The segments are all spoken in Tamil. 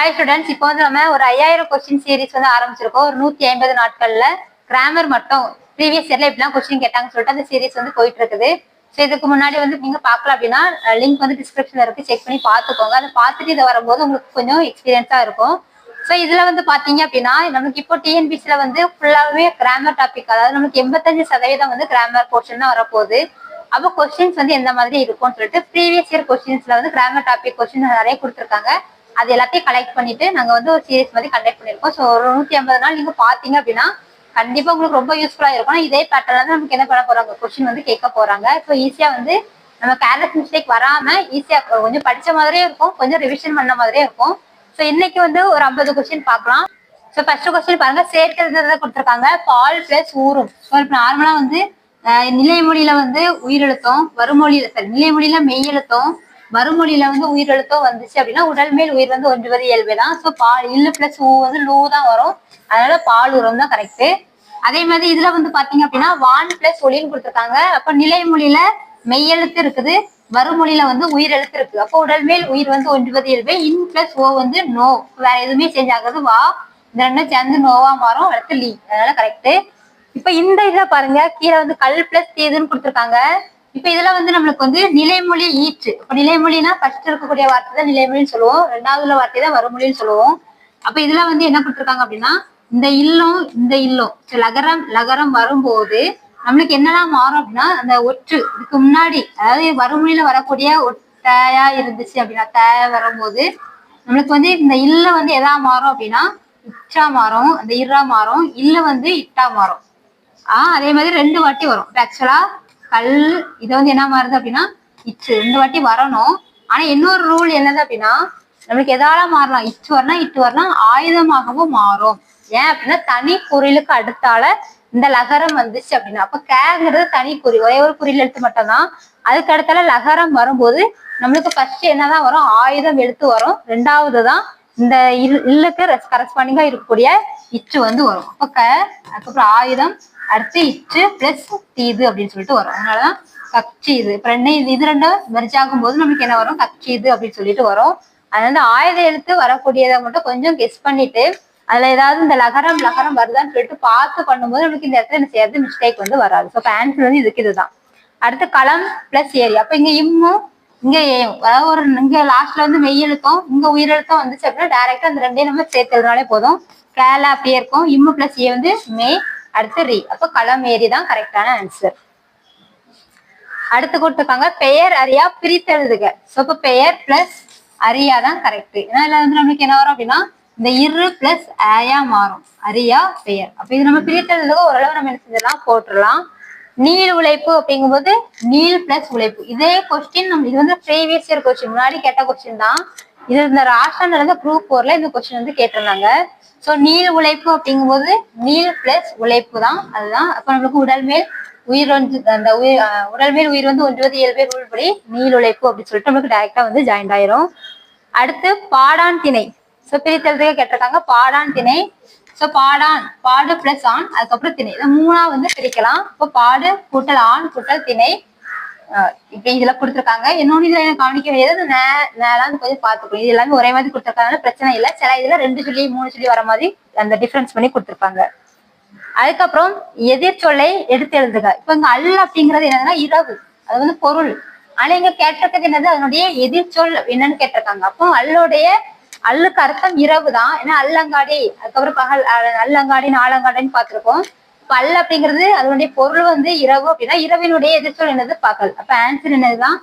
ஹாய் ஸ்டூடெண்ட்ஸ், இப்போ வந்து நம்ம ஒரு 5000 கொஸ்டின் சீரிஸ் வந்து ஆரம்பிச்சிருக்கோம். ஒரு 150 நாட்கள்ல கிராமர் மட்டும் ப்ரீவியஸ் இயர்ல எப்படிலாம் கொஸ்டின் கேட்டாங்கன்னு சொல்லிட்டு அந்த சீரிஸ் வந்து போயிட்டு இருக்குது. ஸோ இதுக்கு முன்னாடி வந்து நீங்க பார்க்கலாம் அப்படின்னா லிங்க் வந்து டிஸ்கிரிப்ஷன்ல இருக்கு, செக் பண்ணி பார்த்துக்கோங்க. அதை பார்த்துட்டு இதை வரும்போது உங்களுக்கு கொஞ்சம் எக்ஸ்பீரியன்ஸா இருக்கும். ஸோ இதுல வந்து பாத்தீங்க அப்படின்னா நமக்கு இப்போ டிஎன்பிசில வந்து ஃபுல்லாவே கிராமர் டாபிக், அதாவது நமக்கு 85% வந்து கிராமர் போர்ஷன் தான் வரப்போகுது. அப்போ கொஸ்டின்ஸ் வந்து எந்த மாதிரி இருக்கும்னு சொல்லிட்டு ப்ரீவியஸ் இயர் கொஸ்டின்ஸ்ல வந்து கிராமர் டாபிக் கொஸ்டின் நிறைய கொடுத்துருக்காங்க. அது எல்லாத்தையும் கலெக்ட் பண்ணிட்டு நாங்க வந்து ஒரு சீரிஸ் மாதிரி கண்டக்ட் பண்ணிருக்கோம். ஸோ ஒரு 150 நாள் நீங்க பாத்தீங்க அப்படின்னா கண்டிப்பா உங்களுக்கு ரொம்ப யூஸ்ஃபுல்லா இருக்கும். இதே பேட்டர்ல தான் நமக்கு என்ன பண்ண போறாங்க, கொஸ்டின் வந்து கேட்க போறாங்க. ஸோ ஈஸியா வந்து நம்ம கேர்லெஸ் மிஸ்டேக் வராம ஈஸியா கொஞ்சம் படிச்ச மாதிரியே இருக்கும், கொஞ்சம் ரிவிஷன் பண்ண மாதிரியே இருக்கும். ஸோ இன்னைக்கு வந்து ஒரு 50 கொஸ்டின் பார்க்கலாம். ஸோ ஃபர்ஸ்ட் கொஸ்டின் பாருங்க, சேர்க்கிறது கொடுத்துருக்காங்க. பால் பிளஸ் ஊரும். ஸோ இப்போ நார்மலா வந்து நிலைமொழியில வந்து உயிரெழுத்தம், வருமொழியில நிலைமொழியில மெய்யெழுத்தம், மறுமொழியில வந்து உயிரெழுத்தம் வந்துச்சு அப்படின்னா உடல் மேல் உயிர் வந்து ஒன்றுவது இயல்பு தான். ஸோ பால் இல்லு பிளஸ் ஊ வந்து லூ தான் வரும், அதனால பால் உரம் தான் கரெக்ட். அதே மாதிரி இதுல வந்து பாத்தீங்க அப்படின்னா வான் பிளஸ் ஒளின்னு கொடுத்துருக்காங்க. அப்ப நிலைமொழியில மெய்யெழுத்து இருக்குது, மறுமொழியில வந்து உயிரெழுத்து இருக்கு. அப்போ உடல் மேல் உயிர் வந்து ஒன்றுவது இயல்பு. இன் பிளஸ் ஓ வந்து நோ, வேற எதுவுமே சேஞ்ச் ஆகுது. வா இந்த ரெண்டும் சேர்ந்து நோவா மாறும், அடுத்து லீ, அதனால கரெக்ட். இப்ப இந்த இதுல பாருங்க, கீழே வந்து கல் பிளஸ் தீதுன்னு கொடுத்துருக்காங்க. இப்ப இதுல வந்து நம்மளுக்கு வந்து நிலைமொழி ஈற்று. இப்ப நிலைமொழினா ஃபர்ஸ்ட் இருக்கக்கூடிய வார்த்தை தான் நிலைமொழின்னு சொல்லுவோம், ரெண்டாவதுல வார்த்தை தான் வருமொழின்னு சொல்லுவோம். அப்ப இதுல வந்து என்ன கொடுத்துருக்காங்க அப்படின்னா இந்த இல்லம் இந்த இல்லம் லகரம் லகரம் வரும்போது நம்மளுக்கு என்னெல்லாம் மாறும் அப்படின்னா அந்த ஒற்று இதுக்கு முன்னாடி, அதாவது வருமொழியில வரக்கூடிய ஒட்டையா இருந்துச்சு அப்படின்னா த வரும்போது நம்மளுக்கு வந்து இந்த இல்ல வந்து எதா மாறும் அப்படின்னா இச்சா மாறும், அந்த இரா மாறும், இல்ல வந்து இட்டா மாறும். அதே மாதிரி 2 வாட்டி வரும். ஆக்சுவலா கல் இதை வந்து என்ன மாறுது அப்படின்னா இச்சு 2 வாட்டி வரணும். ஆனா இன்னொரு ரூல் என்னது அப்படின்னா நம்மளுக்கு எதால மாறலாம், இச்சு வரலாம் இட்டு வரலாம், ஆயுதமாகவும் மாறும். ஏன் அப்படின்னா தனி குறிலுக்கு அடுத்தால இந்த லகரம் வந்துச்சு அப்படின்னா, அப்ப கேங்கிறது தனி குறி, ஒரே ஒரு குறில் எழுத்து மட்டும் தான். அதுக்கு அடுத்தால லகரம் வரும்போது நம்மளுக்கு ஃபர்ஸ்ட் என்னதான் வரும், ஆயுதம் எழுத்து வரும். ரெண்டாவது தான் இந்த இல்லுக்கு கரஸ்பாண்டிங்கா இருக்கக்கூடிய இச்சு வந்து வரும். அப்ப அதுக்கப்புறம் ஆயுதம், அடுத்து இச்சு பிளஸ் தீது அப்படின்னு சொல்லிட்டு வரும். அதனாலதான் கட்சி இது. இப்ப இது ரெண்டும் மெர்ஜ் ஆகும் போது நம்மளுக்கு என்ன வரும், கட்சி இது அப்படின்னு சொல்லிட்டு வரும். அதனால ஆயுத எழுத்து வரக்கூடியதை மட்டும் கொஞ்சம் கெஸ் பண்ணிட்டு அதுல ஏதாவது இந்த லகரம் லகரம் வருதான்னு சொல்லிட்டு பார்த்து பண்ணும்போது நம்மளுக்கு இந்த இடத்துல என்ன செய்யறது, மிஸ்டேக் வந்து வராது. ஸோ ஆன்சர் வந்து இதுதான். அடுத்து களம் பிளஸ் ஏரி. அப்ப இங்க இம்மும் இங்க ஏயும், அதாவது ஒரு இங்க லாஸ்ட்ல வந்து மெய் எழுத்தம் இங்க உயிரெழுத்தம் வந்துச்சு அப்படின்னா டைரக்டா அந்த ரெண்டையும் நம்ம சேர்த்துறதுனாலே போதும். கேல அப்படியே இருக்கும். இம்மு பிளஸ் ஏ வந்து மே, அடுத்து ரி. அப்ப களம் ஏரி தான் கரெக்டான ஆன்சர். அடுத்து கொடுத்துருக்காங்க பெயர் அறியா பிரித்தெழுதுக. ஸோ இப்போ பெயர் பிளஸ் அரியா தான் கரெக்ட். ஏன்னா இதுல வந்து நம்மளுக்கு என்ன வரும் அப்படின்னா இந்த இரு பிளஸ் ஆயா மாறும், அரியா பெயர். அப்ப இது நம்ம பிரித்தெழுதுக ஓரளவு நம்ம என்ன செஞ்சிடலாம், போட்டுடலாம். நீள் உழைப்பு அப்படிங்கும்போது நீள் பிளஸ் உழைப்பு. இதே கொஸ்டின் நம்ம இது வந்து ப்ரீவியஸ் இயர் கொஸ்டின், முன்னாடி கேட்ட கொஸ்டின் தான் இது. இந்த ராஷ்டிரன்ல இருந்து குரூப் 4ல இந்த கொஸ்டின் வந்து கேட்டிருந்தாங்க. ஸோ நீள் உழைப்பு அப்படிங்கும்போது நீள் பிளஸ் உழைப்பு தான், அதுதான். அப்ப நம்மளுக்கு உடல் மேல் உயிர் வந்து அந்த உடல் மேல் உயிர் வந்து ஒன்றுவது இயல்பே ரூல் படி நீள் உழைப்பு அப்படின்னு சொல்லிட்டு நம்மளுக்கு டைரக்டா வந்து ஜாயிண்ட் ஆயிரும். அடுத்து பாடான் திணை. ஸோ பிரித்தெழுதுக கேட்டிருக்காங்க. பாடான் திணை. ஸோ பாடான் பாடு பிளஸ் ஆண், அதுக்கப்புறம் திணை. இதை 3ஆ வந்து பிரிக்கலாம். இப்போ பாடு கூட்டல் ஆண் கூட்டல் திணை இப்ப இதுல கொடுத்துருக்காங்க. இன்னொன்னு இதுல எனக்கு கவனிக்க வேண்டியது நேரம் கொஞ்சம் பார்த்துக்கணும். இது எல்லாமே ஒரே மாதிரி கொடுத்துருக்காங்க, பிரச்சனை இல்லை. சில இதுல 2 சொல்லி 3 சொல்லி வர மாதிரி அந்த டிஃபரன்ஸ் பண்ணி கொடுத்துருப்பாங்க. அதுக்கப்புறம் எதிர்ச்சொல்லை எடுத்து எழுதுக. இப்ப இங்க அல் அப்படிங்கிறது என்னதுன்னா இரவு, அது வந்து பொருள். ஆனா இங்க கேட்டிருக்கிறது என்னது, அதனுடைய எதிர்ச்சொல் என்னன்னு கேட்டிருக்காங்க. அப்போ அல்லுடைய அல்லுக்கு அர்த்தம் இரவு தான். ஏன்னா அல்லங்காடி, அதுக்கப்புறம் பகல், அல்லங்காடி நாளங்காடின்னு பார்த்திருக்கோம். இப்ப அல்ல அப்படிங்கிறது அதனுடைய பொருள் வந்து இரவு அப்படின்னா இரவினுடைய எதிர்ச்சொல் என்னது, பகல். அப்ப ஆன்சர் என்னதுதான்,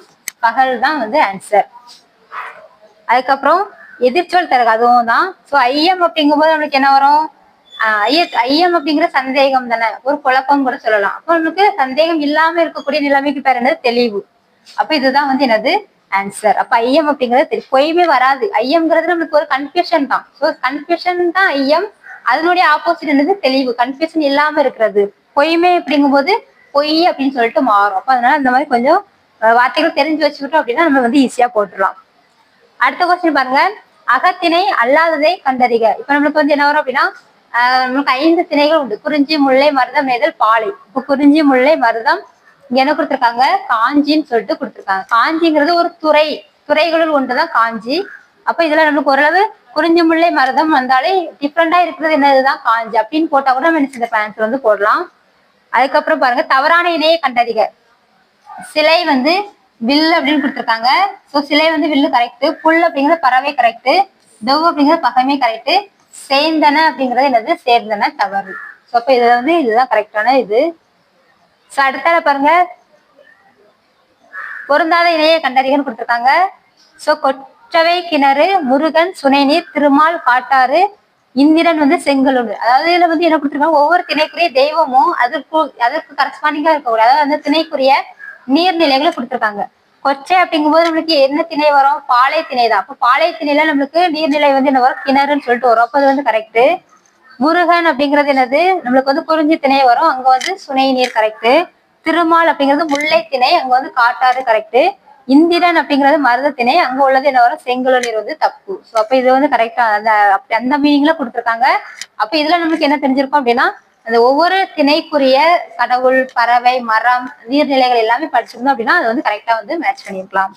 பகல் தான் வந்து ஆன்சர். அதுக்கப்புறம் எதிர்ச்சொல் தருக, அதுவும் தான். ஸோ ஐயம் அப்படிங்கும்போது நம்மளுக்கு என்ன வரும், ஐயம் அப்படிங்கிற சந்தேகம் தானே, ஒரு குழப்பம் கூட சொல்லலாம். அப்போ நமக்கு சந்தேகம் இல்லாம இருக்கக்கூடிய நிலைமைக்கு பேர் என்னது, தெளிவு. அப்ப இதுதான் வந்து என்னது ஆன்சர். அப்ப ஐயம் அப்படிங்கிறது பொய்மே வராது. ஐயம்ங்கிறது நமக்கு ஒரு கன்ஃபியூஷன் தான். ஸோ கன்ஃபியூஷன் தான் ஐயம். அதனுடைய ஆப்போசிட் என்னது, தெளிவு, கன்ஃபியூஷன் இல்லாம இருக்கிறது. பொய்மை அப்படிங்கும் போது பொய் அப்படின்னு சொல்லிட்டு மாறும். அப்ப அதனால இந்த மாதிரி கொஞ்சம் வார்த்தைகள் தெரிஞ்சு வச்சுக்கிட்டோம் அப்படின்னா நம்ம வந்து ஈஸியா போட்டுடலாம். அடுத்த கொஸ்டின் பாருங்க, அகத்திணை அல்லாததை கண்டறிக. இப்ப நம்மளுக்கு வந்து என்ன வரும் அப்படின்னா நமக்கு 5 திணைகள் உண்டு. குறிஞ்சி முல்லை மருதம் நெய்தல் பாலை. இப்போ குறிஞ்சி முல்லை மருதம் இங்க என்ன கொடுத்துருக்காங்க, காஞ்சின்னு சொல்லிட்டு கொடுத்துருக்காங்க. காஞ்சிங்கிறது ஒரு துறை, துறைகளுள் ஒன்றுதான் காஞ்சி. அப்ப இதுல நம்மளுக்கு ஓரளவு குறிஞ்சி முல்லை மருதம் வந்தாலே டிஃப்ரெண்டா இருக்கிறது என்னதுதான் காஞ்சி அப்படின்னு போட்டா கூட நம்ம இந்த ஆன்சர் வந்து போடலாம். அதுக்கப்புறம் பாருங்க தவறான இணையை கண்டறிக. சிலை வந்து வில்லு அப்படின்னு கொடுத்துருக்காங்க. ஸோ சிலை வந்து வில்லு கரெக்ட், புல் அப்படிங்கிறது பறவை கரெக்ட், தெவ் அப்படிங்கிறது பகமை கரெக்ட், சேர்ந்தன அப்படிங்கிறது என்னது சேர்ந்தன தவறு. ஸோ அப்ப இதுல வந்து இதுதான் கரெக்டான இது. ஸோ அடுத்தால பாருங்க பொருந்தாத இணையை கண்டறிகன்னு கொடுத்துருக்காங்க. ஸோ கொற்றவை கிணறு, முருகன் சுனைநீர், திருமால் காட்டாறு, இந்திரன் வந்து செங்கலுண்டு. அதாவது இதுல வந்து என்ன கொடுத்துருக்காங்க, ஒவ்வொரு திணைக்குரிய தெய்வமும் அதற்கு கரஸ்பாண்டிங்கா இருக்கக்கூடாது. அதாவது அந்த திணைக்குரிய நீர்நிலைகளை கொடுத்துருக்காங்க. கொச்சை அப்படிங்கும்போது நம்மளுக்கு என்ன திணை வரும், பாலை திணை தான். அப்போ பாலை திணையில நம்மளுக்கு நீர்நிலை வந்து என்ன வரும், கிணறுன்னு சொல்லிட்டு வரும். அப்போ அது வந்து கரெக்ட். முருகன் அப்படிங்கிறது என்னது, நம்மளுக்கு வந்து குறிஞ்சி திணை வரும், அங்க வந்து சுனை நீர் கரெக்ட். திருமால் அப்படிங்கிறது முல்லை திணை, அங்க வந்து காட்டாறு கரெக்ட். இந்திரன் அப்படிங்கிறது மருத திணை, அங்க உள்ளது என்ன வரும், செங்கல் நீர் வந்து தப்பு. ஸோ அப்ப இது வந்து கரெக்டா அந்த மீனிங்ல கொடுத்துருக்காங்க. அப்ப இதுல நம்மளுக்கு என்ன தெரிஞ்சிருக்கும் அப்படின்னா, அந்த ஒவ்வொரு திணைக்குரிய கடவுள், பறவை, மரம், நீர்நிலைகள் எல்லாமே படிச்சிருந்தோம் அப்படின்னா அது வந்து கரெக்டா வந்து மேட்ச் பண்ணிருக்கலாம்.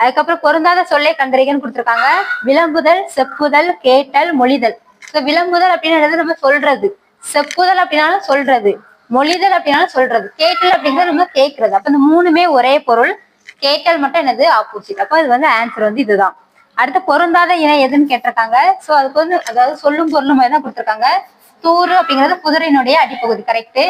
அதுக்கப்புறம் பொருந்தாத சொல்லை கண்டறிகன்னு கொடுத்துருக்காங்க. விளம்புதல், செப்புதல், கேட்டல், மொழிதல். ஸோ விளம்புதல் அப்படின்னு நம்ம சொல்றது, செப்புதல் அப்படின்னாலும் சொல்றது, மொழிதல் அப்படின்னாலும் சொல்றது, கேட்டல் அப்படிங்கிறது நம்ம கேட்கறது. அப்ப இந்த மூணுமே ஒரே பொருள். கேட்டல் மட்டும் என்னது ஆப்போசிட். அப்ப அது வந்து ஆன்சர் வந்து இதுதான். அடுத்து பொருந்தாத இணை எதுன்னு கேட்டிருக்காங்க. ஸோ அதுக்கு வந்து அதாவது சொல்லும் பொருளும் மாதிரி தான் கொடுத்துருக்காங்க. தூறு அப்படிங்கிறது குதிரையினுடைய அடிப்பகுதி கரெக்ட்.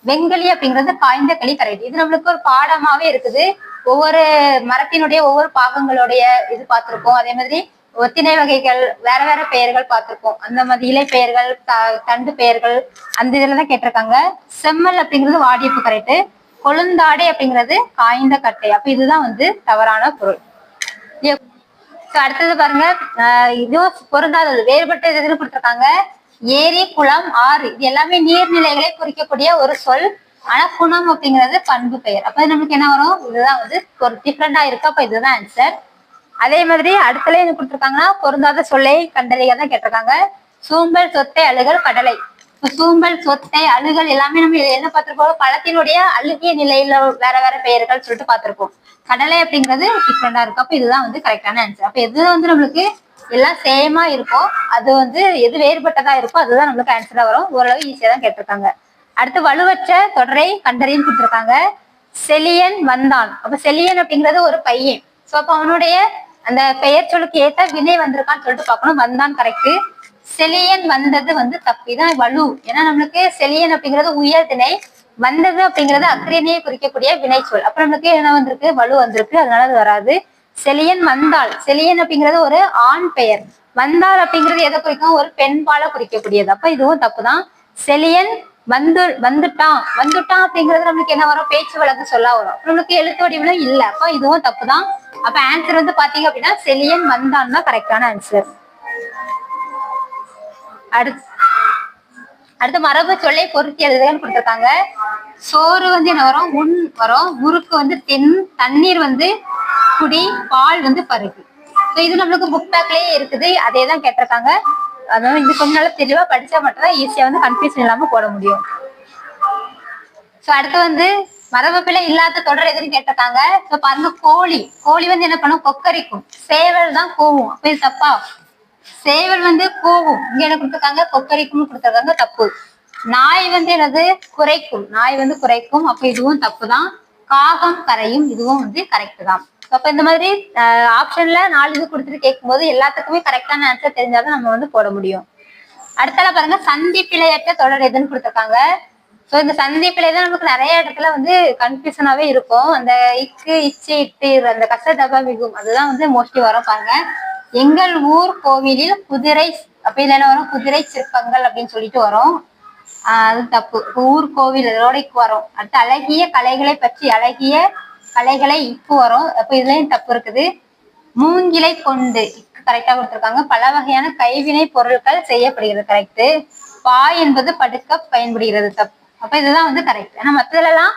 வெங்கலி அப்படிங்கிறது காய்ந்த களி கரெக்ட். இது நம்மளுக்கு ஒரு பாடமாவே இருக்குது. ஒவ்வொரு மரத்தினுடைய ஒவ்வொரு பாகங்களுடைய இது பார்த்திருப்போம். அதே மாதிரி ஒத்திணை வகைகள், வேற வேற பெயர்கள் பார்த்திருப்போம். அந்த மாதிரி இலை பெயர்கள், தண்டு பெயர்கள், அந்த இதுலதான் கேட்டிருக்காங்க. செம்மல் அப்படிங்கிறது வாடியப்பு கரெக்ட். கொழுந்தாடை அப்படிங்கிறது காய்ந்த கட்டை. அப்ப இதுதான் வந்து தவறான பொருள். அடுத்தது பாருங்க, இதுவும் பொருந்தாதது வேறுபட்ட இதுன்னு கொடுத்துருக்காங்க. ஏரி, குளம், ஆறு இது எல்லாமே நீர்நிலைகளை குறிக்கக்கூடிய ஒரு சொல். ஆனா குணம் அப்படிங்கிறது பண்பு பெயர். அப்ப நமக்கு என்ன வரும், இதுதான் வந்து ஒரு டிஃப்ரெண்டா இருக்கு. அப்ப இதுதான் ஆன்சர். அதே மாதிரி அடுத்தல என்ன கொடுத்துருக்காங்கன்னா பொருந்தாத சொல்லை கண்டறிக தான் கேட்டிருக்காங்க. சூம்பல், சொத்தை, அழுகல், கடலை. சூம்பல், சொத்தை, அழுகல் எல்லாமே நம்ம என்ன பார்த்திருப்போம், பழத்தினுடைய அழுகிய நிலையில வேற வேற பெயர்கள் சொல்லிட்டு பார்த்திருப்போம். கடலை அப்படிங்கிறது டிஃப்ரெண்டா இருக்கும். அப்ப இதுதான் வந்து கரெக்டான ஆன்சர். அப்ப எது வந்து நம்மளுக்கு எல்லாம் சேமா இருக்கும், அது வந்து எது வேறுபட்டதா இருக்கும் அதுதான் நம்மளுக்கு ஆன்சரா வரும். ஓரளவு ஈஸியா தான் கேட்டிருக்காங்க. அடுத்து வலுவற்ற தொடரை கண்டறின்னு கொடுத்துருக்காங்க. செலியன் வந்தான். அப்ப செலியன் அப்படிங்கிறது ஒரு பையன். சோ அப்ப அவனுடைய அந்த பெயர் சொல்லுக்கு ஏத்த வினை வந்திருக்கான்னு சொல்லிட்டு பார்க்கணும். வந்தான் கரெக்ட். செலியன் வந்தது வந்து தப்பு. இதான் வலு. ஏன்னா நம்மளுக்கு செலியன் அப்படிங்கிறது உயர் திணை, வந்தது அப்படிங்கிறது அக்ரியனையை குறிக்கக்கூடிய வினை சொல். அப்ப நம்மளுக்கு என்ன வந்திருக்கு, வலு வந்திருக்கு, அதனால அது வராது. செலியன் வந்தாள். செலியன் அப்படிங்கிறது ஒரு ஆண் பெயர். வந்தாள் அப்படிங்கிறது எதை குறிக்கும், ஒரு பெண் பால குறிக்கக்கூடியது. அப்ப இதுவும் தப்புதான். செலியன் வந்துட்டான். அப்படிங்கிறது நம்மளுக்கு என்ன வரும், பேச்சு வழக்கு சொல்ல வரும். நம்மளுக்கு எழுத்து வடிவிலும் இல்ல. அப்ப இதுவும் தப்புதான். அப்ப ஆன்சர் வந்து பாத்தீங்க அப்படின்னா செலியன் வந்தான் தான் கரெக்டான ஆன்சர். அடுத்து மரபு சொல்லை பொருத்தி எழுதுகன்னு கொடுத்திருக்காங்க. சோறு வந்து என்ன வரும், உன் வரும். முறுக்கு வந்து தென், தண்ணீர் வந்து குடி, பால் வந்து பருகு. இது நம்மளுக்கு புக் பேக்லயே இருக்குது, அதே தான் கேட்டிருக்காங்க. அதனால இது கொஞ்ச நாள் தெளிவா படிச்சா மட்டும்தான் ஈஸியா வந்து கன்ஃபியூஷன் இல்லாம போட முடியும். சோ அடுத்து வந்து மரபு பிழை இல்லாத தொடர் எதுன்னு கேட்டிருக்காங்க. சோ பாருங்க, கோழி வந்து என்ன பண்ணும், கொக்கரிக்கும். சேவல் தான் கூவும். அப்ப இது தப்பா, சேவல் வந்து கூவும். இங்க என்ன கொடுத்துருக்காங்க, கொக்கரிக்கும் கொடுத்துருக்காங்க, தப்பு. நாய் வந்து என்னது, குறைக்கும். நாய் வந்து குறைக்கும். அப்ப இதுவும் தப்பு தான். காகம் கரையும், இதுவும் வந்து கரெக்ட் தான். அப்ப இந்த மாதிரி ஆப்ஷன்ல 4 இது கொடுத்துட்டு கேட்கும் போது எல்லாத்துக்குமே கரெக்டான ஆன்சர் தெரிஞ்சாதான் நம்ம வந்து போட முடியும். அடுத்தால பாருங்க, சந்தி பிழையற்ற தொடர் எதுன்னு கொடுத்துருக்காங்க. சோ இந்த சந்தி பிழை தான் நமக்கு நிறைய இடத்துல வந்து கன்ஃபியூஷனாவே இருக்கும். அந்த இக்கு, இச்சு, இட்டு, அந்த கசதப மிகும் அதுதான் வந்து மோஸ்ட்லி வரும். பாருங்க, எங்கள் ஊர் கோவிலில் குதிரை, அப்ப இதுல என்ன வரும், குதிரை சிற்பங்கள் அப்படின்னு சொல்லிட்டு வரும். அது தப்பு. ஊர் கோவில் அதோடைக்கு வரும். அடுத்து அழகிய கலைகளை பற்றி, அழகிய கலைகளை இப்பு வரும். அப்ப இதுலயும் தப்பு இருக்குது. மூங்கிலை கொண்டு கரெக்டா கொடுத்திருக்காங்க. பல வகையான கைவினை பொருட்கள் செய்யப்படுகிறது கரெக்ட். பாய் என்பது படுக்க பயன்படுகிறது தப்பு. அப்ப இதுதான் வந்து கரெக்ட். ஏன்னா மத்ததுல எல்லாம்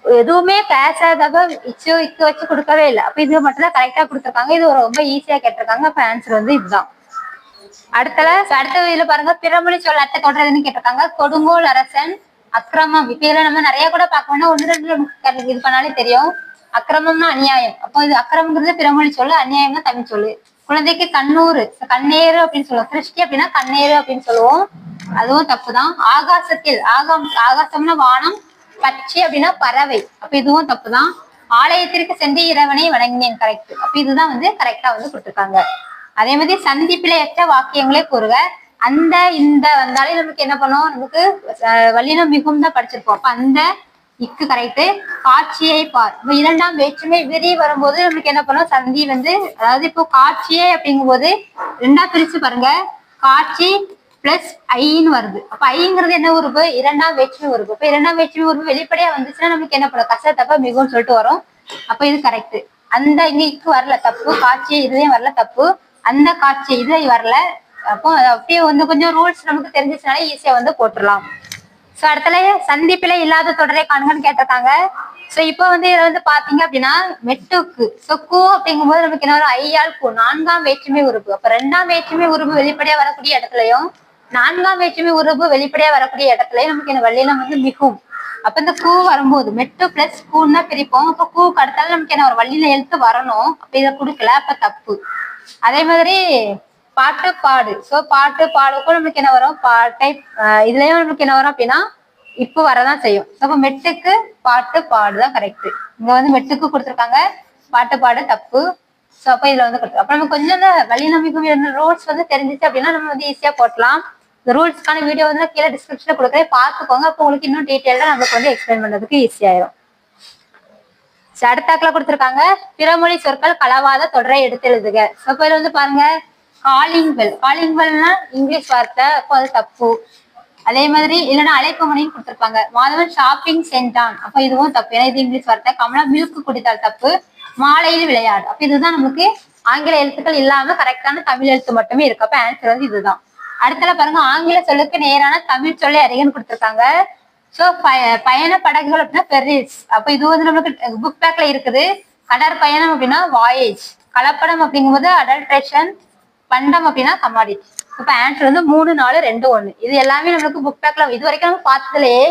எதுவுமே பேசாதப்ப இச்சு இக்கு வச்சு கொடுக்கவே இல்லை. அப்ப இது மட்டும் தான் கரெக்டா கொடுத்திருக்காங்க. இது ரொம்ப ஈஸியா கேட்டிருக்காங்க. அப்ப ஆன்சர் வந்து இதுதான். அடுத்த இதுல பாருங்க, பிறமொழி சொல் அட்டை தொடர்றதுன்னு கேட்டிருக்காங்க. கொடுங்கோல் அரசன், அக்கிரமம். இப்ப இதுல நம்ம நிறைய கூட பார்க்கணும்னா 1, 2 இது பண்ணாலே தெரியும். அக்கிரமம்னா அநியாயம். அப்போ இது அக்கிரமங்கிறது பிறமொழி சொல்லு, அநியாயம்னா தமிழ் சொல்லு. குழந்தைக்கு கண்ணூறு கண்ணேறு அப்படின்னு சொல்லுவோம். சிருஷ்டி அப்படின்னா கண்ணேறு அப்படின்னு சொல்லுவோம், அதுவும் தப்புதான். ஆகாசத்தில் ஆகாசம்னா வானம், பட்சி அப்படின்னா பறவை, அப்ப இதுவும் தப்புதான். ஆலயத்திற்கு சென்று இறைவனை வணங்கினேன், கரெக்ட். அப்ப இதுதான் வந்து கரெக்டா வந்து கொடுத்துருக்காங்க. அதே மாதிரி சந்திப்பிழையற்ற வாக்கியங்களே கூறுக. அந்த இந்த வந்தாலே நமக்கு என்ன பண்ணும், நமக்கு வல்லினம் மிகும் தான் படிச்சிருப்போம். அப்ப அந்த இக்கு கரெக்ட். காட்சியை பார், இரண்டாம் வேற்றுமை விரி வரும்போது நமக்கு என்ன பண்ணும், சந்தி வந்து, அதாவது இப்போ காட்சியே அப்படிங்கும் போது ரெண்டாம் பிரிச்சு பாருங்க, காட்சி பிளஸ் ஐன்னு வருது. அப்ப ஐங்கிறது என்ன உறுப்பு, இரண்டாம் வேற்றுமை உறுப்பு. இப்ப இரண்டாம் வேற்றுமை உறுப்பு வெளிப்படையா வந்துச்சுன்னா நமக்கு என்ன பண்ணும், கசத்தப்ப மிகும்னு சொல்லிட்டு வரும். அப்ப இது கரெக்ட். அந்த இங்க வரல தப்பு, காட்சி இதுலயும் வரல தப்பு, அந்த காட்சி இதுல வரல. அப்போ அப்படியே வந்து கொஞ்சம் ரூல்ஸ் நமக்கு தெரிஞ்சிச்சுனால ஈஸியா வந்து போட்டுடலாம். சோ அடுத்தல சந்திப்பில இல்லாத தொடரை காணுங்கன்னு கேட்டிருக்காங்க. சோ இப்போ வந்து இதுல வந்து பாத்தீங்க அப்படின்னா மெட்டுக்கு சோ கூ அப்படிங்கும் போது நமக்கு என்ன வரும், ஐயால் கூ, நான்காம் வேற்றுமை உறுப்பு. அப்ப ரெண்டாம் வேற்றுமை உறுப்பு வெளிப்படையா வரக்கூடிய இடத்துலயும் நான்காம் வேற்றுமை உறுப்பு வெளிப்படையா வரக்கூடிய இடத்துலயும் நமக்கு என்ன வல்லினம் வந்து மிகும். அப்ப இந்த கூ வரும்போது மெட்டு பிளஸ் கூன்னு தான் பிரிப்போம். அப்ப கூக்கு அடுத்தாலும் நமக்கு என்ன ஒரு வல்லின எழுத்து வரணும். அப்ப இதை கொடுக்கல, அப்ப தப்பு. அதே மாதிரி பாட்டு பாடு, சோ பாட்டு பாடுக்கும் நமக்கு என்ன வரும், பாட்டை, இதுலயும் நமக்கு என்ன வரும் அப்படின்னா இப்ப வரதான் செய்யும். அப்ப மெட்டுக்கு பாட்டு பாடுதான் கரெக்ட். இங்க வந்து மெட்டுக்கு கொடுத்துருக்காங்க, பாட்டு பாடு தப்பு. சோ அப்ப இதுல வந்து கொடுத்து அப்ப நம்ம கொஞ்சம் இந்த வல்லினம் ரூல்ஸ் வந்து தெரிஞ்சிச்சு அப்படின்னா நம்ம வந்து ஈஸியா போட்டலாம். இந்த ரூல்ஸ்க்கான வீடியோ வந்து கீழே டிஸ்கிரிப்ஷன்ல கொடுக்குறேன், பார்த்துக்கோங்க. அப்போ உங்களுக்கு இன்னும் டீட்டெயிலா நமக்கு வந்து எக்ஸ்பிளைன் பண்றதுக்கு ஈஸியாயிரும். அடுத்தாக்குல கொடுத்துருக்காங்க, பிறமொழி சொற்கள் கலவாத தொடரை எடுத்து எழுதுக. அப்ப இதுல வந்து பாருங்க, காலிங் பெல், காலிங் பெல்னா இங்கிலீஷ் வார்த்தை, அப்போ அது தப்பு. அதே மாதிரி இல்லைன்னா அழைப்பு மணின்னு கொடுத்துருப்பாங்க. மாதவன் ஷாப்பிங் சென்றான், அப்ப இதுவும் தப்பு, ஏன்னா இது இங்கிலீஷ் வார்த்தை. கமலா மில்க் குடித்தால் தப்பு. மாலையில் விளையாடு, அப்ப இதுதான் நமக்கு ஆங்கில எழுத்துக்கள் இல்லாம கரெக்டான தமிழ் எழுத்து மட்டுமே இருக்கு. அப்ப ஆன்சர் வந்து இதுதான். அடுத்தல பாருங்க, ஆங்கில சொல்லுக்கு நேரான தமிழ் சொல்லை அறிகன்னு கொடுத்துருக்காங்க. சோ பயண படகுகள் அப்படின்னா பெரிஸ், அப்ப இது வந்து நமக்கு புக் பேக்ல இருக்குது. கடற்பயணம் அப்படின்னா வாயேஜ். கலப்படம் அப்படிங்கும்போது அடல்ட்ரேஷன். பண்டம் அப்படின்னா கமாடிட்டி. இப்ப ஆன்சர் வந்து 3, 4, 2, 1. இது எல்லாமே நமக்கு புக் பேக்ல இது வரைக்கும் நம்ம பார்த்ததுலயே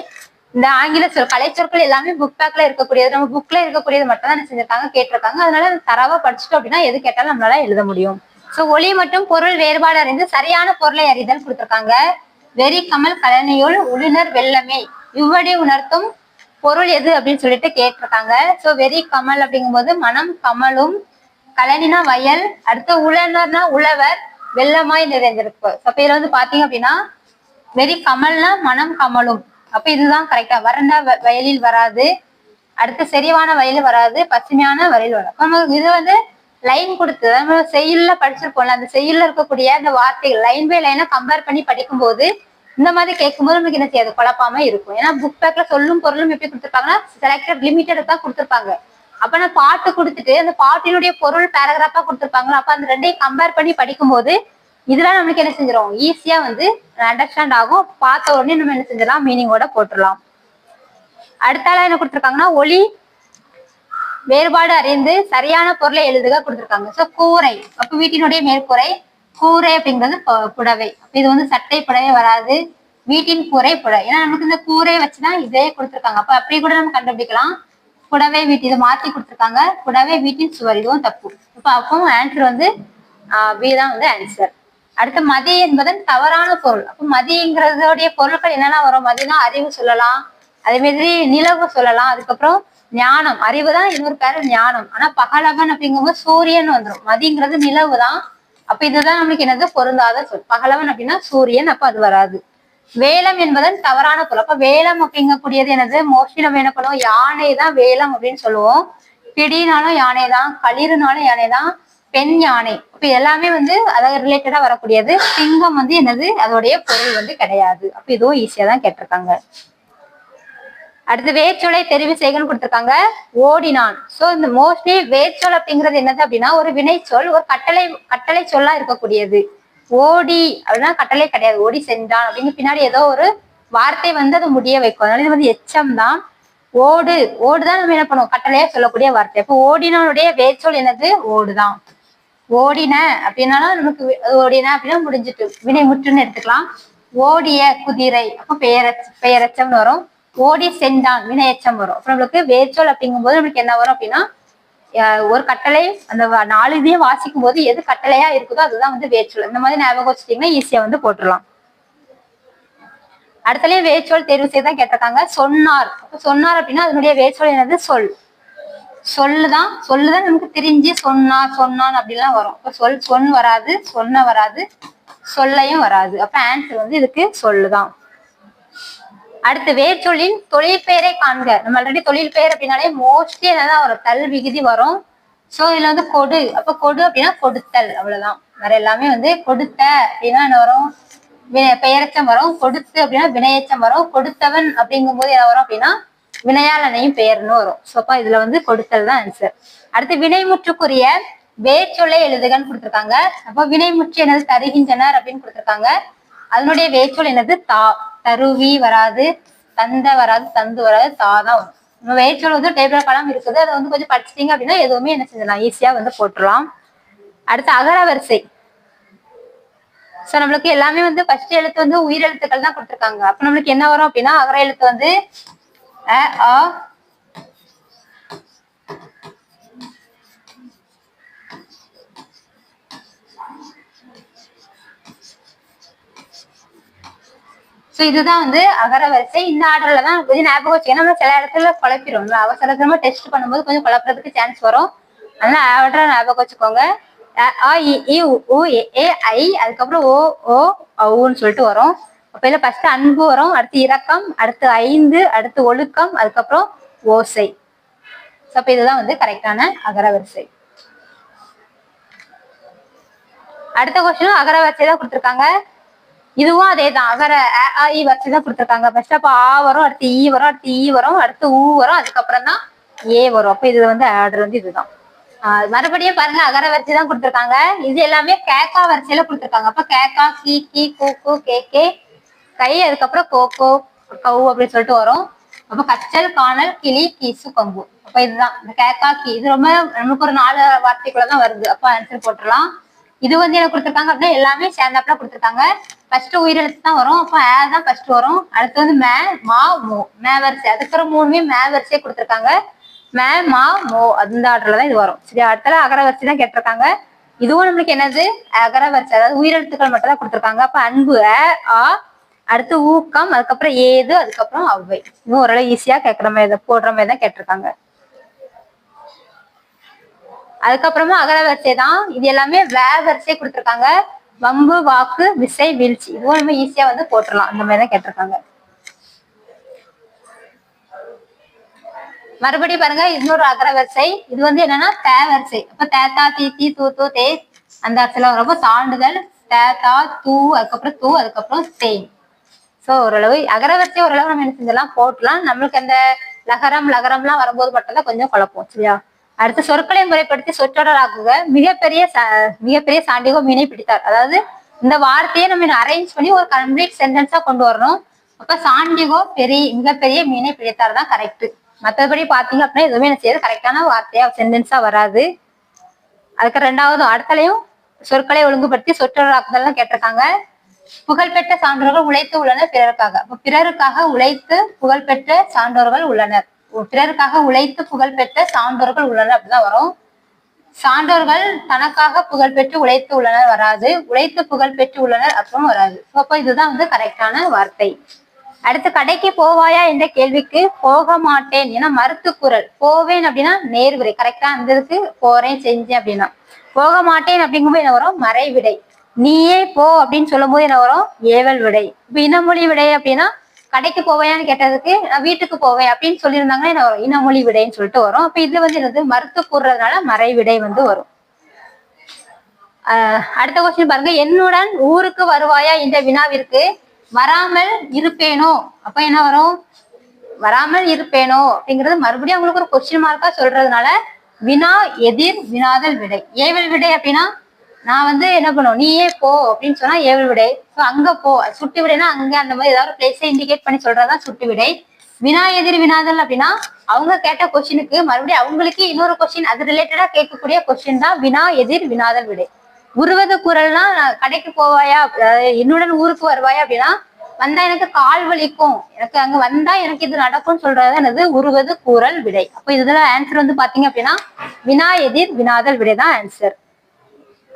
இந்த ஆங்கில சொல் கலை சொற்கள் எல்லாமே புக் பேக்ல இருக்கக்கூடியது, நம்ம புக்ல இருக்கக்கூடியது மட்டும் தான் செஞ்சிருக்காங்க, கேட்டிருக்காங்க. அதனால தரவா படிச்சுட்டோம் அப்படின்னா எது கேட்டாலும் நம்மளால எழுத முடியும். சோ ஒளி மற்றும் பொருள் வேறுபாடு அறிந்து சரியான பொருளை அறிதல் கொடுத்திருக்காங்க. வெறி கமல் கலனியுள் உளுநர் வெள்ளமே, இவ்வடி உணர்த்தும் பொருள் எது அப்படின்னு சொல்லிட்டு கேட்டிருக்காங்க. சோ வெறி கமல் அப்படிங்கும் போது மனம் கமலும், கலனினா வயல், அடுத்து உழனர்னா உழவர், வெள்ளமாய் நிறைஞ்சிருக்கு. அப்ப இதுல வந்து பாத்தீங்க அப்படின்னா வெறி கமல்னா மனம் கமலும், அப்ப இதுதான் கரெக்டா. வறண்ட வயலில் வராது, அடுத்து செறிவான வயலில் வராது, பசுமையான வயலில் வராது. இது வந்து லைன் கொடுத்து நம்ம செய்யுள்ல படிச்சிருப்போம்ல, அந்த செய்யுள்ல இருக்கக்கூடிய அந்த வார்த்தைகள் லைன் பை லைனா கம்பேர் பண்ணி படிக்கும் போது இந்த மாதிரி கேட்கும்போது நமக்கு என்ன செய்யாது, குழப்பாம இருக்கும். ஏன்னா புக் பேக்ல சொல்லும் பொருளும் எப்படி கொடுத்துருப்பாங்கன்னா செலக்டட் லிமிட்டட் தான் கொடுத்துருப்பாங்க. அப்ப நான் பாட்டு கொடுத்துட்டு அந்த பாட்டினுடைய பொருள் பேராகிராஃபா கொடுத்துருப்பாங்களா, அப்ப அந்த ரெண்டையும் கம்பேர் பண்ணி படிக்கும் போது இதெல்லாம் நம்மளுக்கு என்ன செஞ்சிடும், ஈஸியா வந்து அண்டர்ஸ்டாண்ட் ஆகும். பார்த்த உடனே நம்ம என்ன செஞ்சிடலாம், மீனிங்கோட போட்டுடலாம். அடுத்தால என்ன கொடுத்துருக்காங்கன்னா, ஒளி வேறுபாடு அறிந்து சரியான பொருளை எழுதுக கொடுத்துருக்காங்க. சோ கூரை, அப்ப வீட்டினுடைய மேற்கூரை. கூரை அப்படிங்கிறது புடவை, அப்ப இது வந்து சட்டை புடவை வராது. வீட்டின் கூரை புடவை, ஏன்னா நமக்கு இந்த கூரை வச்சுதான் இதே கொடுத்துருக்காங்க. அப்ப அப்படி கூட நம்ம கண்டுபிடிக்கலாம். புடவை வீட்டு, இதை மாத்தி கொடுத்துருக்காங்க. புடவை வீட்டின் சுவர், இதுவும் தப்பு. இப்ப அப்போ ஆன்சர் வந்து பி தான் வந்து ஆன்சர். அடுத்து மதி என்பதன் தவறான பொருள். அப்ப மதிங்கிறதோடைய பொருட்கள் என்னென்ன வரும், மதினா அறிவு சொல்லலாம், அதே மாதிரி நிலவு சொல்லலாம், அதுக்கப்புறம் ஞானம், அறிவு தான் இன்னொரு பேரு ஞானம். ஆனா பகலவன் அப்படிங்கும்போது சூரியன் வந்துடும், மதிங்கிறது நிலவு தான். அப்ப இதுதான் நம்மளுக்கு என்னது பொருந்தாத சொல். பகலவன் அப்படின்னா சூரியன், அப்ப அது வராது. வேலம் என்பதன் தவறான பொருள். அப்ப வேலம் அப்படிங்கக்கூடியது என்னது, மோஸ்ட்லி நம்ம என்ன பண்ணுவோம், யானை தான் வேலம் அப்படின்னு சொல்லுவோம். பிடினாலும் யானை தான், களிறுனாலும் யானை தான், பெண் யானை. இப்ப எல்லாமே வந்து அதாவது ரிலேட்டடா வரக்கூடியது. சிங்கம் வந்து என்னது, அதோடைய பொருள் வந்து கிடையாது. அப்ப இதுவும் ஈஸியா தான் கேட்டிருக்காங்க. அடுத்து வேர்ச்சொலை தெரிவு செய்கன்னு கொடுத்துருக்காங்க. ஓடினான். சோ இந்த மோஸ்ட்லி வேர்ச்சொல் அப்படிங்கிறது என்னது அப்படின்னா ஒரு வினைச்சொல், ஒரு கட்டளை சொல்லா இருக்கக்கூடியது. ஓடி அப்படின்னா கட்டளை கிடையாது, ஓடி சென்றான் அப்படிங்க பின்னாடி ஏதோ ஒரு வார்த்தை வந்து அதை முடிய வைக்கும். அதனால இது வந்து எச்சம் தான். ஓடுதான் நம்ம என்ன பண்ணுவோம், கட்டளையா சொல்லக்கூடிய வார்த்தை. அப்போ ஓடினானுடைய வேர்ச்சொல் என்னது, ஓடுதான். ஓடின அப்படின்னாலும் நமக்கு ஓடின அப்படின்னா முடிஞ்சிட்டு வினை முற்றுன்னு எடுத்துக்கலாம். ஓடிய குதிரை, அப்போ பெயரச்சம்னு வரும். ஓடி சென்றான் வினையச்சம் வரும். அப்ப நம்மளுக்கு வேர்ச்சொல் அப்படிங்கும் போது நம்மளுக்கு என்ன வரும் அப்படின்னா ஒரு கட்டளை அந்த 4 இதையும் வாசிக்கும் போது எது கட்டளையா இருக்குதோ அதுதான் வந்து வேர்ச்சொல். இந்த மாதிரி ஞாபகம் வச்சுட்டீங்கன்னா ஈஸியா வந்து போட்டுடலாம். அடுத்தலயே வேர்ச்சொல் தேர்வு செய்தான் கேட்டிருக்காங்க. சொன்னார். சொன்னார் அப்படின்னா அதனுடைய வேர்ச்சொல் என்னது? சொல். சொல்லுதான் நமக்கு தெரிஞ்சு சொன்னார் சொன்னான் அப்படின்லாம் வரும். இப்ப சொன் வராது, சொன்ன வராது, சொல்லையும் வராது. அப்ப ஆன்சர் வந்து இதுக்கு சொல்லுதான். அடுத்து வேர்ச்சொல்லின் தொழில் பெயரை காண்க. நம்ம ஆல்ரெடி தொழில் பெயர் அப்படின்னாலே மோஸ்ட்லி என்னதான் வரும்? தல் விகுதி வரும். சோ இதுல வந்து கொடு. அப்ப கொடு அப்படின்னா கொடுத்தல், அவ்வளவுதான். வேற எல்லாமே வந்து கொடுத்த அப்படின்னா என்ன வரும்? பெயரச்சம் வரும். கொடுத்து அப்படின்னா வினையச்சம் வரும். கொடுத்தவன் அப்படிங்கும் போது என்ன வரும் அப்படின்னா வினையாளனையும் பெயர்னு வரும். சோ அப்ப இதுல வந்து கொடுத்தல் தான் ஆன்சர். அடுத்து வினைமுற்றுக்குரிய வேர்ச்சொல்லை எழுதுகன்னு கொடுத்திருக்காங்க. அப்ப வினைமுற்று என்னது? தருகின்றனர் அப்படின்னு கொடுத்திருக்காங்க. அதனுடைய வேர்ச்சொல் என்னது? தா. தருவி வராது, தந்த வராது, தந்து வராது, தாதான் வரும். நம்ம வேர்ச்சொல் வந்து டேபிள் காலம் இருக்குது. அதை வந்து கொஞ்சம் படிச்சிட்டீங்க அப்படின்னா எதுவுமே என்ன செஞ்சிடலாம், ஈஸியா வந்து போட்டுடலாம். அடுத்து அகர வரிசை. சோ நம்மளுக்கு எல்லாமே வந்து ஃபர்ஸ்ட் எழுத்து வந்து உயிரெழுத்துக்கள் தான் கொடுத்திருக்காங்க. அப்ப நம்மளுக்கு என்ன வரும் அப்படின்னா அகர எழுத்து வந்து அ, ஆ, இதுதான் வந்து அகர வரிசை. இந்த ஆர்டர்ல தான் கொஞ்சம் ஞாபகம் வச்சுக்கணும். நம்ம சில இடத்துல குழப்பிடும். அவசரமா டெஸ்ட் பண்ணும்போது கொஞ்சம் குழப்பறதுக்கு சான்ஸ் வரும். அதனால ஆர்டர் ஞாபகம் வச்சுக்கோங்க. அ, இ, உ, ஏ, ஐ, அதுக்கப்புறம் ஓ, ஓ, ஔன்னு சொல்லிட்டு வரும். அப்ப இல்ல ஃபர்ஸ்ட் அன்பு வரும், அடுத்து இரக்கம், அடுத்து 5, அடுத்து ஒழுக்கம், அதுக்கப்புறம் ஓசை. அப்ப இதுதான் வந்து கரெக்டான அகர வரிசை. அடுத்த கொஸ்டினும் அகர வரிசை தான் கொடுத்திருக்காங்க. இதுவும் அதே தான். அகர இ வரிசை தான் கொடுத்திருக்காங்க. ஃபர்ஸ்ட் அப்ப ஆ வரும், அடுத்து ஈ வரும், அடுத்து ஈ வரும், அடுத்து ஊ வரும், அதுக்கப்புறம் தான் ஏ வரும். அப்ப இது வந்து ஆர்டர் வந்து இதுதான். மறுபடியும் பாருங்க அகர வரிசை தான் கொடுத்திருக்காங்க. இது எல்லாமே கேக்கா வரிசையில கொடுத்திருக்காங்க. அப்ப கேக்கா, கீ, கீ, கூ, கே, கை, அதுக்கப்புறம் கோகோ, கவு அப்படின்னு சொல்லிட்டு வரும். அப்ப கச்சல், காணல், கிளி, கீசு, கம்பு. அப்ப இதுதான் இந்த கேக்கா, கீ. இது ரொம்ப நமக்கு ஒரு 4 வார்த்தைக்குள்ளதான் வருது. அப்ப ஆன்சர் போட்டுடலாம். இது வந்து என்ன கொடுத்திருக்காங்க அப்படின்னா எல்லாமே சேர்ந்தாப்புல கொடுத்திருக்காங்க. ஃபர்ஸ்ட் உயிரெழுத்து தான் வரும். அப்ப ஆ தான் ஃபர்ஸ்ட் வரும். அடுத்து வந்து மே, மா, மோ, மே வரிசை. அதுக்கப்புறம் 3மே மே வரிசையை கொடுத்திருக்காங்க. மே, மா, மோ, அந்த ஆர்டர்ல தான் இது வரும். சரி, அடுத்த அகர வரிசை தான் கேட்டிருக்காங்க. இதுவும் நம்மளுக்கு என்னது? அகர வரிசை, அதாவது உயிரெழுத்துக்கள் மட்டும் தான் கொடுத்திருக்காங்க. அப்ப அன்பு ஆ, அடுத்து ஊக்கம், அதுக்கப்புறம் ஏது, அதுக்கப்புறம் அவ்வை. இன்னும் ஓரளவு ஈஸியா கேட்கற மாதிரி போடுற மாதிரி தான் கேட்டிருக்காங்க. அதுக்கப்புறமா அகர வரிசை தான். இது எல்லாமே வே வரிசை கொடுத்திருக்காங்க. வம்பு, வாக்கு, விசை, வீழ்ச்சி. இதுவும் நம்ம ஈஸியா வந்து போட்டுடலாம். அந்த மாதிரி தான் கேட்டிருக்காங்க. மறுபடியும் பாருங்க இன்னொரு அகர வரிசை. இது வந்து என்னன்னா தே வரிசை. அப்ப தேத்தா, தீ, தூ, தே, அந்த அர்த்தம் ரொம்ப சான்றிதழ். தேத்தா, தூ, அதுக்கப்புறம் தூ, அதுக்கப்புறம் தேன். சோ ஓரளவு அகர வரிசை ஓரளவு நம்ம என்ன செஞ்சலாம், போட்டலாம். நம்மளுக்கு அந்த லகரம்லாம் வரும்போது மட்டும் தான் கொஞ்சம் குழப்பம். சரியா? அடுத்து சொற்களை முறைப்படுத்தி சொற்றொடராக்குக. மிகப்பெரிய சாண்டிகோ மீனை பிடித்தார். அதாவது இந்த வார்த்தையை நம்ம அரேஞ்ச் பண்ணி ஒரு கம்ப்ளீட் சென்டென்ஸா கொண்டு வரணும். அப்ப சாண்டிகோ மிகப்பெரிய மீனை பிடித்தார் தான் கரெக்ட். மற்றபடி பாத்தீங்க அப்படின்னா எதுவுமே என்ன செய்யாது கரெக்டான வார்த்தையா சென்டென்ஸா வராது. அதுக்கு ரெண்டாவது அடுத்தலையும் சொற்களை ஒழுங்குபடுத்தி சொற்றொடராக்குதல் கேட்டிருக்காங்க. புகழ்பெற்ற சான்றோர்கள் உழைத்து உள்ளனர் பிறருக்காக. அப்ப பிறருக்காக உழைத்து புகழ்பெற்ற சான்றோர்கள் உள்ளனர். பிறருக்காக உழைத்து புகழ்பெற்ற சான்றோர்கள் உள்ளனர் அப்படிதான் வரும். சான்றோர்கள் தனக்காக புகழ்பெற்று உழைத்து உள்ளனர் வராது. உழைத்து புகழ்பெற்று உள்ளனர் அப்புறம் வராது. அப்ப இதுதான் வந்து கரெக்டான வார்த்தை. அடுத்து கடைக்கு போவாயா என்ற கேள்விக்கு போக மாட்டேன் ஏன்னா மறுத்து குரல். போவேன் அப்படின்னா நேர்விடை. கரெக்டா அந்த இதுக்கு போறேன் செஞ்சேன் அப்படின்னா. போக மாட்டேன் அப்படிங்கும்போது என்ன வரும்? மறைவிடை. நீயே போ அப்படின்னு சொல்லும் போது என்ன வரும்? ஏவல் விடை. இப்ப இனமொழி விடை அப்படின்னா கடைக்கு போவையான்னு கேட்டதுக்கு நான் வீட்டுக்கு போவேன் அப்படின்னு சொல்லியிருந்தாங்கன்னா என்ன வரும்? இனமொழி விடைன்னு சொல்லிட்டு வரும். அப்ப இதுல வந்து என்னது? மறுத்து கூறுறதுனால மறைவிடை வந்து வரும். அடுத்த கொஸ்டின் பாருங்க. என்னுடன் ஊருக்கு வருவாயா என்ற வினாவிற்கு வராமல் இருப்பேனோ. அப்ப என்ன வரும்? வராமல் இருப்பேனோ அப்படிங்கிறது மறுபடியும் அவங்களுக்கு ஒரு கொஸ்டின் மார்க்கா சொல்றதுனால வினா எதிர் வினாதல் விடை. ஏவல் விடை அப்படின்னா நான் வந்து என்ன பண்ணுவோம், நீயே போ அப்படின்னு சொன்னா ஏவல் விடை. சோ அங்க போ. சுட்டு விடைனா அங்க அந்த மாதிரி ஏதாவது பிளேஸை இண்டிகேட் பண்ணி சொல்றதுதான் சுட்டு விடை. வினா எதிர் வினாதல் அப்படின்னா அவங்க கேட்ட கொஸ்டினுக்கு மறுபடியும் அவங்களுக்கு இன்னொரு கொஸ்டின் அது ரிலேட்டடா கேட்கக்கூடிய கொஸ்டின் தான் வினா எதிர் வினாதல் விடை. உருவது குரல்னா கடைக்கு போவாயா, என்னுடன் ஊருக்கு வருவாயா அப்படின்னா வந்தா எனக்கு கால் வலிக்கும், எனக்கு அங்க வந்தா எனக்கு இது நடக்கும்னு சொல்றது என்னது உருவது கூறல் விடை. அப்ப இதுல ஆன்சர் வந்து பாத்தீங்க அப்படின்னா வினா எதிர் வினாதல் விடை தான் ஆன்சர்.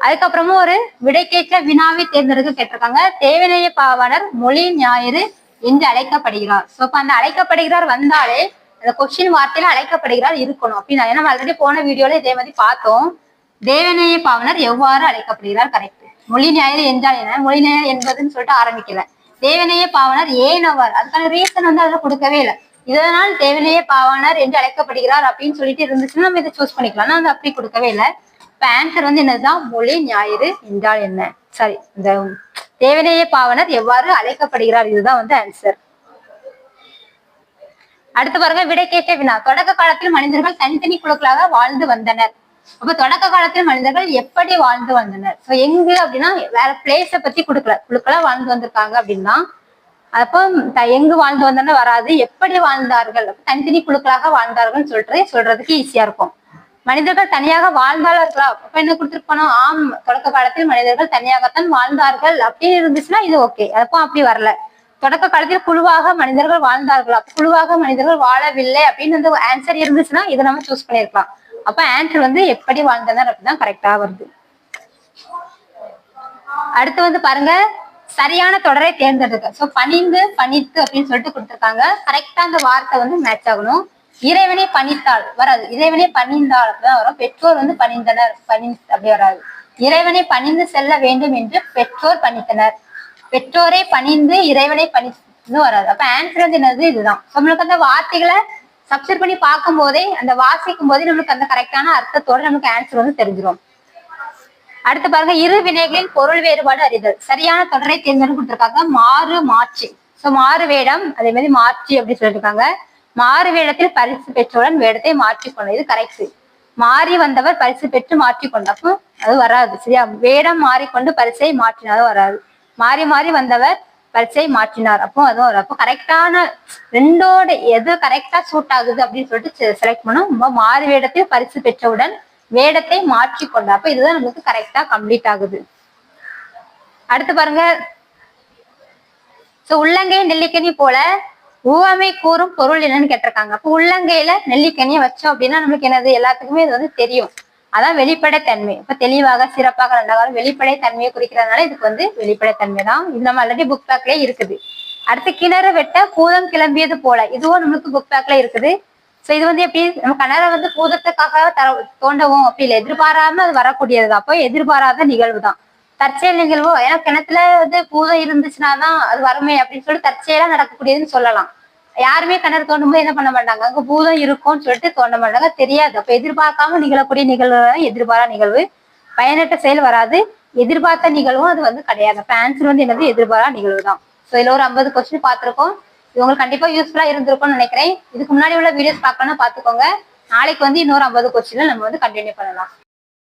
அதுக்கப்புறமும் ஒரு விடைக்கேற்ற வினாவை தேர்ந்தெடுக்க கேட்டிருக்காங்க. தேவநேய பாவாணர் மொழி ஞாயிறு என்று அழைக்கப்படுகிறார். சோ இப்ப அந்த அழைக்கப்படுகிறார் வந்தாலே அந்த கொஸ்டின் வார்த்தையில அழைக்கப்படுகிறார் இருக்கணும் அப்படின்னு ஏன்னா ஆல்ரெடி போன வீடியோல இதே மாதிரி பார்த்தோம். தேவநேய பாவனர் எவ்வாறு அழைக்கப்படுகிறார் கரெக்ட். மொழி ஞாயிறு என்றால் என்ன, மொழி ஞாயிறு என்பதுன்னு சொல்லிட்டு ஆரம்பிக்கல. தேவநேய பாவனர் ஏன் அவர், அதுக்கான ரீசன் வந்து அதுல கொடுக்கவே இல்லை. இதனால் தேவநேய பாவனர் என்று அழைக்கப்படுகிறார் அப்படின்னு சொல்லிட்டு இருந்துச்சுன்னா நம்ம இதை சூஸ் பண்ணிக்கலாம். ஆனா அது அப்படி கொடுக்கவே இல்லை. இப்ப ஆன்சர் வந்து என்னதுதான் மொழி ஞாயிறு என்றால் என்ன, சாரி இந்த தேவநேய பாவனர் எவ்வாறு அழைக்கப்படுகிறார் இதுதான் வந்து ஆன்சர். அடுத்து பாருங்க விடைக்கேற்ற வினா. தொடக்க காலத்தில் மனிதர்கள் தனித்தனி குழுக்களாக வாழ்ந்து வந்தனர். அப்ப தொடக்க காலத்தில் மனிதர்கள் எப்படி வாழ்ந்து வந்தனர், சோ எங்கு அப்படின்னா வேற பிளேஸ பத்தி கொடுக்கல, குழுக்களா வாழ்ந்து வந்திருக்காங்க அப்படின்னா அப்போ எங்கு வாழ்ந்து வந்தனர் வராது, எப்படி வாழ்ந்தார்கள் தனித்தனி குழுக்களாக வாழ்ந்தார்கள் சொல்றதுக்கு ஈஸியா இருக்கும். மனிதர்கள் தனியாக வாழ்ந்தார்களா அப்ப என்ன கொடுத்துருக்கணும், ஆம் தொடக்க காலத்தில் மனிதர்கள் தனியாகத்தான் வாழ்ந்தார்கள் அப்படின்னு இருந்துச்சுன்னா இது ஓகே. அப்போ அப்படி வரல. தொடக்க காலத்தில் குழுவாக மனிதர்கள் வாழ்ந்தார்களா, குழுவாக மனிதர்கள் வாழவில்லை அப்படின்னு வந்து ஆன்சர் இருந்துச்சுன்னா இதை நம்ம சூஸ் பண்ணிருக்கலாம். அப்ப ஆன்சர் வந்து எப்படி வாழ்ந்தனர் அப்படிதான் கரெக்டா வருது. அடுத்து வந்து பாருங்க சரியான தொடரை தேர்ந்தெடுக்க. சோ பணிந்து பணித்து அப்படின்னு சொல்லிட்டு கொடுத்துருக்காங்க. கரெக்டா அந்த வார்த்தை வந்து மேட்ச் ஆகணும். இறைவனை பணித்தாள் வராது, இறைவனை பணிந்தாள் அப்படிதான் வரும். பெற்றோர் வந்து பணிந்தனர் அப்படி வராது. இறைவனை பணிந்து செல்ல வேண்டும் என்று பெற்றோர் பணித்தனர். பெற்றோரை பணிந்து இறைவனை பணிந்து வராது. அப்ப ஆன்சர் வந்து என்னது இதுதான். நம்மளுக்கு அந்த வார்த்தைகளை சப்ஸ்டிட் பண்ணி பார்க்கும் போதே அந்த வாசிக்கும் போதே நம்மளுக்கு அந்த கரெக்டான அர்த்தத்தோட நமக்கு ஆன்சர் வந்து தெரிஞ்சிடும். அடுத்து பாருங்க இரு வினைகளின் பொருள் வேறுபாடு அறிதல். சரியான தொடரை தேர்ந்தெடுத்து கொடுத்துருக்காங்க. மாறு மாற்றி. சோ மாறு வேடம் அதே மாதிரி மாற்றி அப்படி சொல்லிருக்காங்க. மாறு வேடத்தில் பரிசு பெற்றவுடன் வேடத்தை மாற்றிக்கொண்டது, இது கரெக்ட். மாறி வந்தவர் பரிசு பெற்று மாற்றிக்கொண்டப்போ அது வராது சரியா. வேடம் மாறிக்கொண்டு பரிசை மாற்றினாலும் வராது. மாறி மாறி வந்தவர் பரிசை மாற்றினார் அப்போ அதுவும் வரும். அப்போ கரெக்டான ரெண்டோட எது கரெக்டா சூட் ஆகுது அப்படின்னு சொல்லிட்டு செலக்ட் பண்ணோம். மாறு வேடத்தில் பரிசு பெற்றவுடன் வேடத்தை மாற்றி கொண்ட அப்ப இதுதான் நமக்கு கரெக்டா கம்ப்ளீட் ஆகுது. அடுத்து பாருங்க சோ உள்ளங்கை நெல்லிக்கனி போல உவமை கூறும் பொருள் என்னன்னு கேட்டிருக்காங்க. அப்ப உள்ளங்கையில நெல்லிக்கனியை வச்சோம் அப்படின்னா நம்மளுக்கு என்னது எல்லாத்துக்குமே இது வந்து தெரியும். அதான் வெளிப்படைத்தன்மை. இப்ப தெளிவாக சிறப்பாக நல்ல வெளிப்படை தன்மையை குறிக்கிறதுனால இதுக்கு வந்து வெளிப்படைத்தன்மை தான். இது நம்ம ஆல்ரெடி புக் பேக்லயே இருக்குது. அடுத்து கிணறு வெட்ட பூதம் கிளம்பியது போல, இதுவும் நம்மளுக்கு புக் பேக்ல இருக்குது. சோ இது வந்து எப்படி நம்ம கிணற வந்து பூதத்துக்காக தோண்டவும் அப்படி இல்லை, எதிர்பாராம அது வரக்கூடியது. அப்போ எதிர்பாராத நிகழ்வு தான், தற்செயல் நிகழ்வோ. ஏன்னா கிணத்துல வந்து பூதம் இருந்துச்சுன்னா தான் அது வருமே அப்படின்னு சொல்லிட்டு தற்செயலா நடக்கக்கூடியதுன்னு சொல்லலாம். யாருமே கிணறு தோண்டும் போது என்ன பண்ண மாட்டாங்க, அங்க பூதம் இருக்கும்னு சொல்லிட்டு தோண்ட மாட்டாங்க, தெரியாது. அப்ப எதிர்பார்க்காம நிகழக்கூடிய நிகழ்வு எதிர்பாரா நிகழ்வு. பயனற்ற செயல் வராது, எதிர்பார்த்த நிகழ்வும் அது வந்து கிடையாது. அப்ப ஆன்சர் வந்து என்னது எதிர்பாரா நிகழ்வு தான். ஸோ இதுல ஒரு 50 கொஸ்டின் பார்த்திருக்கோம். இது உங்களுக்கு கண்டிப்பா யூஸ்ஃபுல்லா இருந்திருக்கும்னு நினைக்கிறேன். இதுக்கு முன்னாடி உள்ள வீடியோஸ் பார்க்கணும்னா பாத்துக்கோங்க. நாளைக்கு வந்து இன்னொரு 50 கொஸ்டின்ல நம்ம வந்து கண்டினியூ பண்ணலாம்.